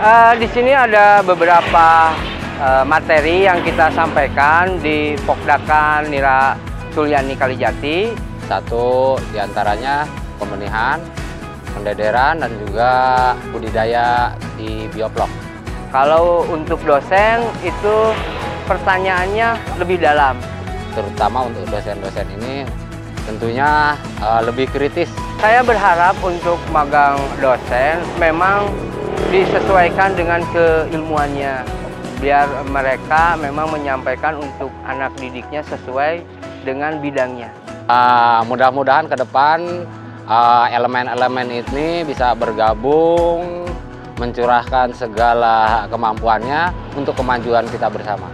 Di sini ada beberapa materi yang kita sampaikan di Pokdakan Nira Suliani Kalijati. Satu diantaranya pembenihan, pendederan, dan juga budidaya di bioblok. Kalau untuk dosen itu pertanyaannya lebih dalam. Terutama untuk dosen-dosen ini tentunya lebih kritis. Saya berharap untuk magang dosen memang disesuaikan dengan keilmuannya, biar mereka memang menyampaikan untuk anak didiknya sesuai dengan bidangnya. Mudah-mudahan ke depan elemen-elemen ini bisa bergabung, mencurahkan segala kemampuannya untuk kemajuan kita bersama.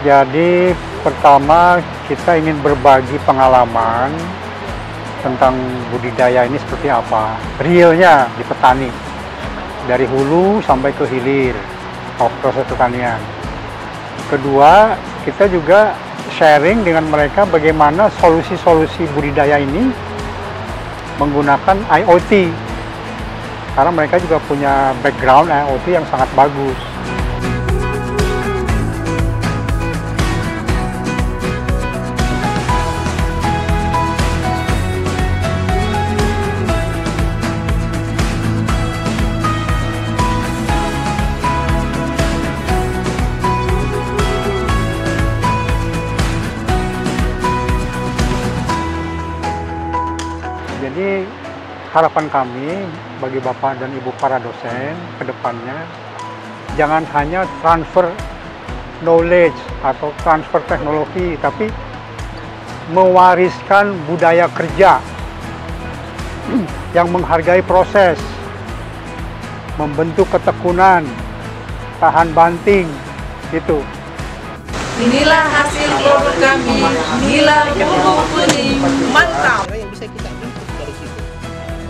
Jadi pertama kita ingin berbagi pengalaman tentang budidaya ini seperti apa, realnya di petani, dari hulu sampai ke hilir, proses pertanian. Kedua, kita juga sharing dengan mereka bagaimana solusi-solusi budidaya ini menggunakan IoT, karena mereka juga punya background IoT yang sangat bagus. Jadi harapan kami bagi Bapak dan Ibu para dosen ke depannya, jangan hanya transfer knowledge atau transfer teknologi, tapi mewariskan budaya kerja yang menghargai proses, membentuk ketekunan, tahan banting, gitu. Inilah hasil produk kami, Nila Bubuk Kuning, mantap. Yang bisa kita input dari situ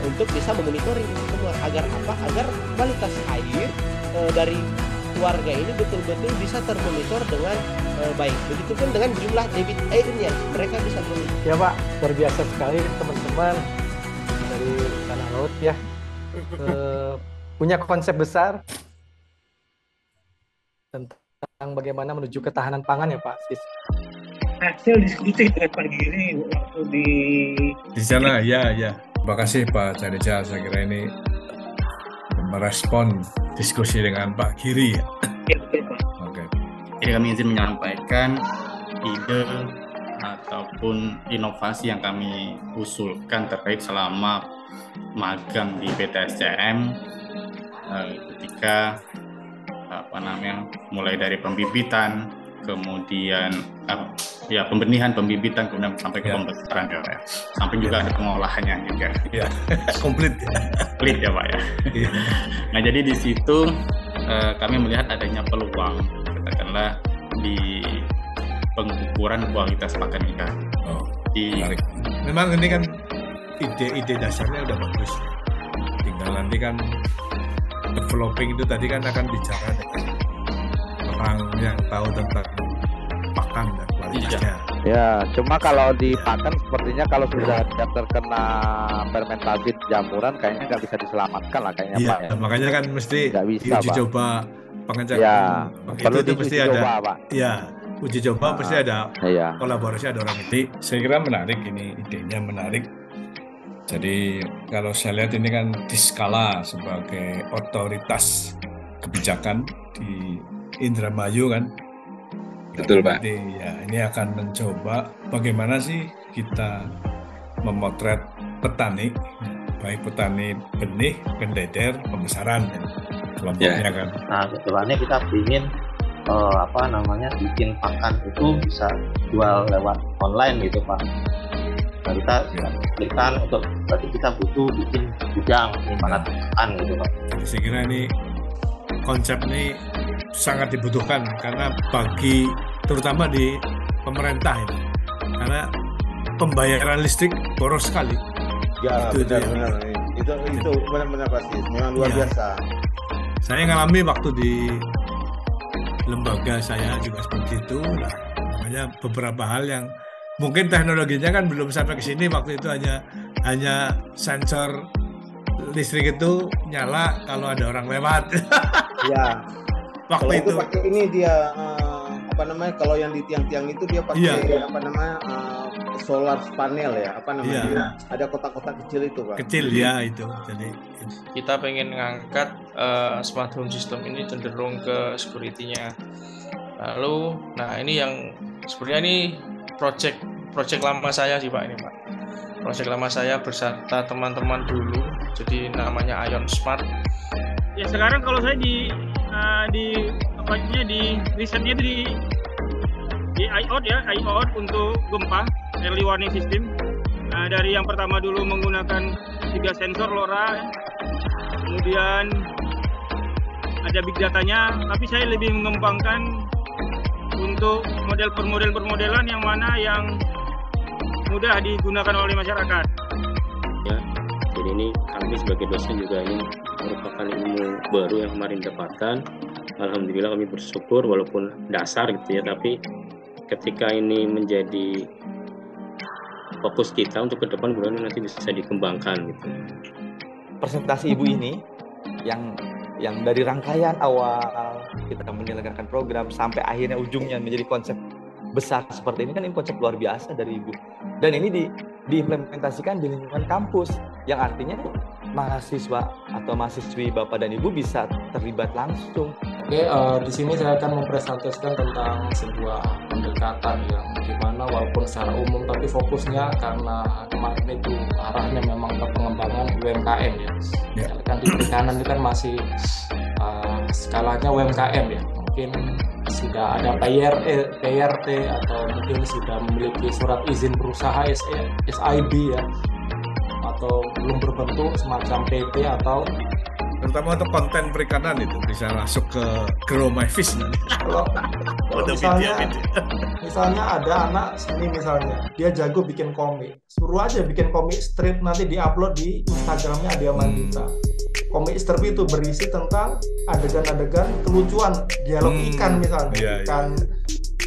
untuk bisa memonitoring semua agar apa? Agar kualitas air dari warga ini betul-betul bisa termonitor dengan baik. Begitupun dengan jumlah debit airnya mereka bisa monitor. Ya Pak, luar biasa sekali teman-teman dari Tanah Laut ya, punya konsep besar tentang bagaimana menuju ketahanan pangan ya Pak. Hasil diskusi dengan Pak Giri waktu di sana, ya. Terima kasih Pak Cadeja, saya kira ini merespon diskusi dengan Pak Giri. Ya, betul Pak. Oke. Jadi kami izin menyampaikan ide ataupun inovasi yang kami usulkan terkait selama magang di PTSCM ketika mulai dari pembibitan, kemudian pembenihan, pembibitan, kemudian sampai ke pembesaraan ya Pak ya. Sampai juga ada pengolahannya juga. Ya, komplit ya Pak ya. Nah jadi di situ kami melihat adanya peluang, katakanlah di pengukuran kualitas pakan ikan. Menarik. Memang ini kan ide dasarnya udah bagus. Tinggal nanti kan developing itu tadi kan akan bicara dengan orang yang tahu tentang pakan dan kualitasnya. Ya, cuma kalau di pakan sepertinya kalau sudah terkena fermentasi jamuran kayaknya nggak bisa diselamatkan lah kayaknya Pak. Ya. Makanya kan mesti diuji coba pengecekan. Ya, perlu itu mesti ada. Coba, Pak. Ya, uji coba pasti ada. Kolaborasi ada orang itu. Saya kira menarik ini, idenya menarik. Jadi kalau saya lihat ini kan Diskala sebagai otoritas kebijakan di Indramayu kan. Betul Pak. Ya, ini akan mencoba bagaimana sih kita memotret petani, baik petani benih, pendeder, pembesaran kelompoknya kan. Nah, kebetulannya kita ingin bikin pakan itu bisa jual lewat online gitu Pak. Nah, kita berikan untuk berarti kita butuh bikin gudang penyimpanan gitu Pak. Saya kira ini konsep ini sangat dibutuhkan karena bagi terutama di pemerintah ini, karena pembayaran listrik boros sekali. Ya benar-benar itu benar-benar pasti memang luar biasa. Saya ngalami waktu di lembaga saya juga seperti itu. Nah, makanya beberapa hal yang mungkin teknologinya kan belum sampai ke sini, waktu itu hanya sensor listrik itu nyala kalau ada orang lewat. Ya. Waktu kalau itu pakai ini dia kalau yang di tiang-tiang itu dia pakai solar panel ya, ada kotak-kotak kecil itu Pak. Kecil ya itu. Jadi kita pengen ngangkat smart home system ini cenderung ke security-nya. Lalu, nah ini yang sebenarnya ini project lama saya sih Pak ini Pak. Project lama saya beserta teman-teman dulu, jadi namanya Ion Smart. Ya sekarang kalau saya di risetnya itu di IOT ya, IOT untuk gempa, early warning system. Nah, dari yang pertama dulu menggunakan 3 sensor LoRa, kemudian ada big datanya, tapi saya lebih mengembangkan untuk model permodelan yang mana yang mudah digunakan oleh masyarakat. Ya, jadi ini kami sebagai dosen juga ini merupakan ilmu baru yang kemarin dapatkan. Alhamdulillah kami bersyukur walaupun dasar gitu ya, tapi ketika ini menjadi fokus kita untuk ke depan, mudah-mudahan nanti bisa dikembangkan gitu. Presentasi Ibu ini yang dari rangkaian awal kita menyelenggarakan program sampai akhirnya ujungnya menjadi konsep besar seperti ini, kan ini konsep luar biasa dari Ibu. Dan ini diimplementasikan di lingkungan kampus, yang artinya mahasiswa atau mahasiswi Bapak dan Ibu bisa terlibat langsung. Oke, di sini saya akan mempresentasikan tentang sebuah pendekatan yang dimana walaupun secara umum tapi fokusnya karena kemarin itu arahnya memang ke pengembangan UMKM ya. Misalkan di perikanan itu kan masih skalanya UMKM ya. Mungkin sudah ada PRT atau mungkin sudah memiliki surat izin berusaha SIB ya, atau belum berbentuk semacam PT atau terutama untuk konten perikanan itu bisa masuk ke Grow My Fish nanti. Kalau misalnya ada anak seni misalnya, dia jago bikin komik, suruh aja bikin komik strip nanti diupload di Instagramnya Adia Mandita. Komik strip itu berisi tentang adegan-adegan kelucuan, dialog ikan misalnya, ikan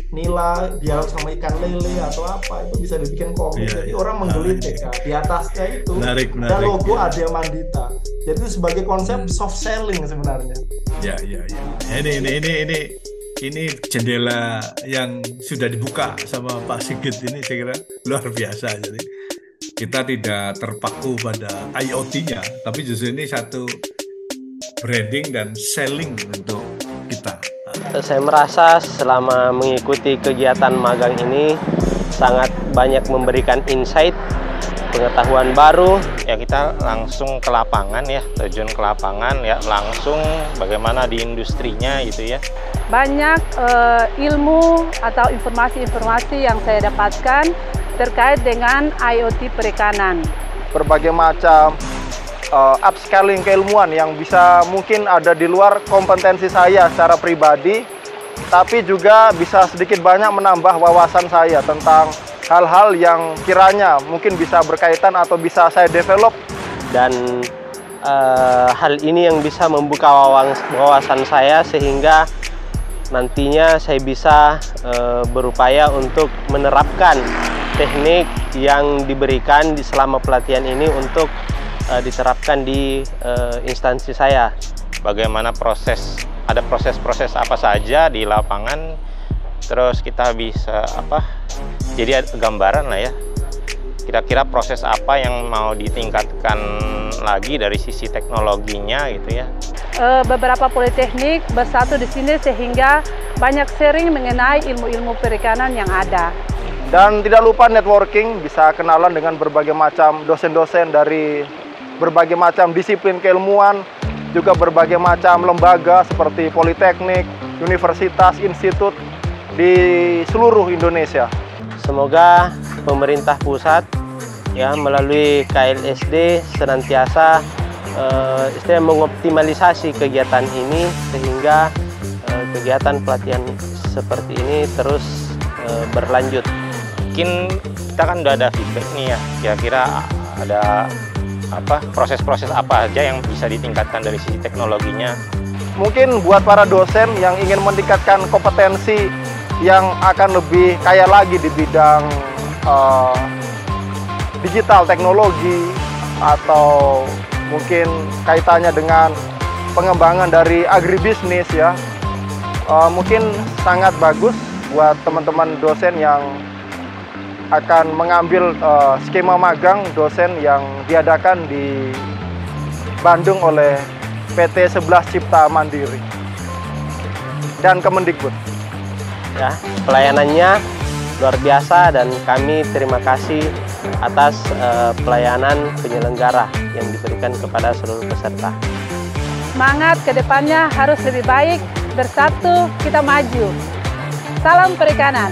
nila, dialog sama ikan lele atau apa, itu bisa dibikin komik. Jadi orang menggelitik ya. Di atasnya itu ada logo Adia Mandita. Jadi itu sebagai konsep soft selling sebenarnya. Ya. Ini jendela yang sudah dibuka sama Pak Sigit ini, saya kira luar biasa. Jadi kita tidak terpaku pada IoT-nya, tapi justru ini satu branding dan selling untuk kita. Saya merasa selama mengikuti kegiatan magang ini sangat banyak memberikan insight, pengetahuan baru. Ya kita langsung ke lapangan ya, terjun ke lapangan ya, langsung bagaimana di industrinya gitu ya. Banyak ilmu atau informasi-informasi yang saya dapatkan terkait dengan IoT perikanan. Berbagai macam upscaling keilmuan yang bisa mungkin ada di luar kompetensi saya secara pribadi, tapi juga bisa sedikit banyak menambah wawasan saya tentang hal-hal yang kiranya mungkin bisa berkaitan atau bisa saya develop. Dan hal ini yang bisa membuka wawasan saya sehingga nantinya saya bisa berupaya untuk menerapkan teknik yang diberikan selama pelatihan ini untuk diterapkan di instansi saya. Bagaimana ada proses-proses apa saja di lapangan, terus kita bisa jadi ada gambaran lah ya, kira-kira proses apa yang mau ditingkatkan lagi dari sisi teknologinya gitu ya. Beberapa politeknik bersatu di sini sehingga banyak sharing mengenai ilmu-ilmu perikanan yang ada. Dan tidak lupa networking, bisa kenalan dengan berbagai macam dosen-dosen dari berbagai macam disiplin keilmuan, juga berbagai macam lembaga seperti politeknik, universitas, institut di seluruh Indonesia. Semoga pemerintah pusat ya melalui KLSD senantiasa mengoptimalisasi kegiatan ini sehingga kegiatan pelatihan seperti ini terus berlanjut. Mungkin kita kan udah ada feedback nih ya, kira-kira ada proses-proses apa aja yang bisa ditingkatkan dari sisi teknologinya. Mungkin buat para dosen yang ingin meningkatkan kompetensi yang akan lebih kaya lagi di bidang digital teknologi atau mungkin kaitannya dengan pengembangan dari agribisnis ya, mungkin sangat bagus buat teman-teman dosen yang akan mengambil skema magang dosen yang diadakan di Bandung oleh PT 11 Cipta Mandiri dan Kemendikbud. Ya, pelayanannya luar biasa dan kami terima kasih atas pelayanan penyelenggara yang diberikan kepada seluruh peserta. Semangat ke depannya harus lebih baik, bersatu kita maju. Salam perikanan.